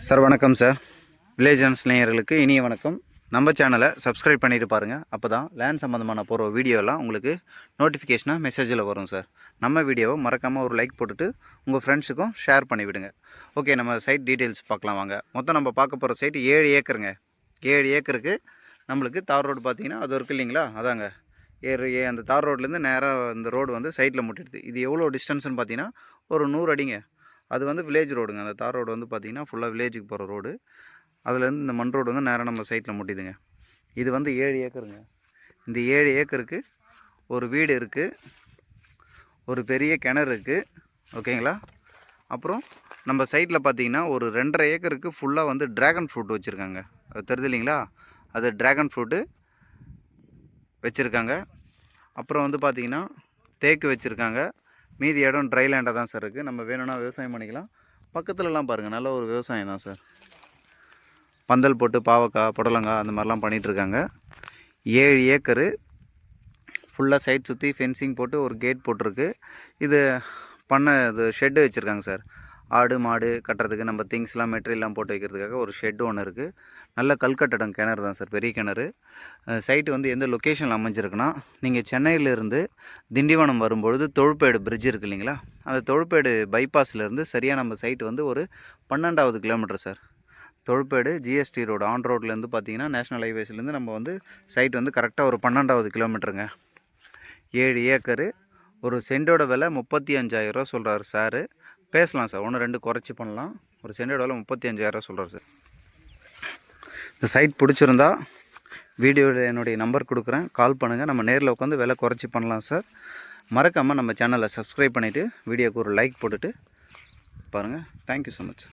Sir வணக்கம் sir. வில்லேஜன்ஸ் நேயர்களுக்கு இனிய வணக்கம். நம்ம சேனலை சப்ஸ்கிரைப் பண்ணிட்டு பாருங்கள். அப்போ தான் லேண்ட் சம்மந்தமான போகிற வீடியோலாம் உங்களுக்கு நோட்டிஃபிகேஷனாக மெசேஜில் வரும் சார். நம்ம வீடியோவை மறக்காமல் ஒரு லைக் போட்டுட்டு உங்கள் ஃப்ரெண்ட்ஸுக்கும் ஷேர் பண்ணிவிடுங்க. ஓகே, நம்ம சைட் டீட்டெயில்ஸ் பார்க்கலாம் வாங்க. மொத்தம் நம்ம பார்க்க போகிற சைட் 7 ஏக்கருங்க. 7 ஏக்கருக்கு நம்மளுக்கு தார் ரோடு பார்த்தீங்கன்னா அது இருக்குது இல்லைங்களா, அதாங்க அந்த தார் ரோட்லேருந்து நேராக இந்த ரோடு வந்து சைட்டில் முட்டிடுது. இது எவ்வளோ டிஸ்டன்ஸ்னு பார்த்தீங்கன்னா ஒரு 100 அடிங்க. அது வந்து வில்லேஜ் ரோடுங்க. அந்த தார் ரோடு வந்து பார்த்திங்கன்னா ஃபுல்லாக வில்லேஜுக்கு போகிற ரோடு. அதுலேருந்து இந்த மண் ரோடு வந்து நேராக நம்ம சைட்டில் முட்டிதுங்க. இது வந்து 7 ஏக்கருங்க. இந்த 7 ஏக்கருக்கு ஒரு வீடு இருக்குது, ஒரு பெரிய கிணறு இருக்குது, ஓகேங்களா. அப்புறம் நம்ம சைட்டில் பார்த்திங்கன்னா ஒரு 2.5 ஏக்கருக்கு ஃபுல்லாக வந்து ட்ராகன் ஃப்ரூட் வச்சுருக்காங்க. அது தெரியுது இல்லைங்களா, அது ட்ராகன் ஃப்ரூட்டு வச்சுருக்காங்க. அப்புறம் வந்து பார்த்திங்கன்னா தேக்கு வச்சுருக்காங்க. மீதி இடம் ட்ரை லேண்டாக தான் சார் இருக்குது. நம்ம வேணும்னா விவசாயம் பண்ணிக்கலாம். பக்கத்துலலாம் பாருங்கள், நல்ல ஒரு விவசாயம் தான் சார். பந்தல் போட்டு பாவக்காய், புடலங்காய் அந்த மாதிரிலாம் பண்ணிகிட்ருக்காங்க. 7 ஏக்கரு ஃபுல்லாக சைட் சுற்றி ஃபென்சிங் போட்டு ஒரு கேட் போட்டிருக்கு. இது இது ஷெட்டு வச்சுருக்காங்க சார். ஆடு மாடு கட்டுறதுக்கு நம்ம திங்ஸ்லாம் மெட்டீரியல்லாம் போட்டு வைக்கிறதுக்காக ஒரு ஷெட்டு ஒன்று இருக்குது. நல்ல கல்கட்டடம் கிணறு தான் சார், பெரிய கிணறு. சைட்டு வந்து எந்த லொக்கேஷனில் அமைஞ்சிருக்குன்னா, நீங்கள் சென்னையிலேருந்து திண்டிவனம் வரும்பொழுது தொழுப்பேடு பிரிட்ஜ் இருக்குது இல்லைங்களா, அந்த தொழுப்பேடு பைபாஸ்லேருந்து சரியாக நம்ம சைட்டு வந்து ஒரு 12வது kilometre sir. Thozhuppedu GST road on ரோட்லேருந்து பார்த்தீங்கன்னா நேஷ்னல் ஹைவேஸ்லேருந்து நம்ம வந்து சைட் வந்து கரெக்டாக ஒரு 12வது கிலோமீட்டருங்க. 7 ஏக்கரு. ஒரு சென்டோட விலை 35,000 ரூபா சொல்கிறாரு சார். பேசலாம் சார், 1-2 குறைச்சி பண்ணலாம். ஒரு சென்டோட விலை 35,000 சொல்கிறார் சார். இந்த சைட் பிடிச்சிருந்தா வீடியோவில் என்னுடைய நம்பர் கொடுக்குறேன், கால் பண்ணுங்கள். நம்ம நேரில் உட்காந்து விலை குறைச்சி பண்ணலாம் சார். மறக்காமல் நம்ம சேனலை சப்ஸ்கிரைப் பண்ணிவிட்டு வீடியோக்கு ஒரு லைக் போட்டுட்டு பாருங்கள். Thank you so much.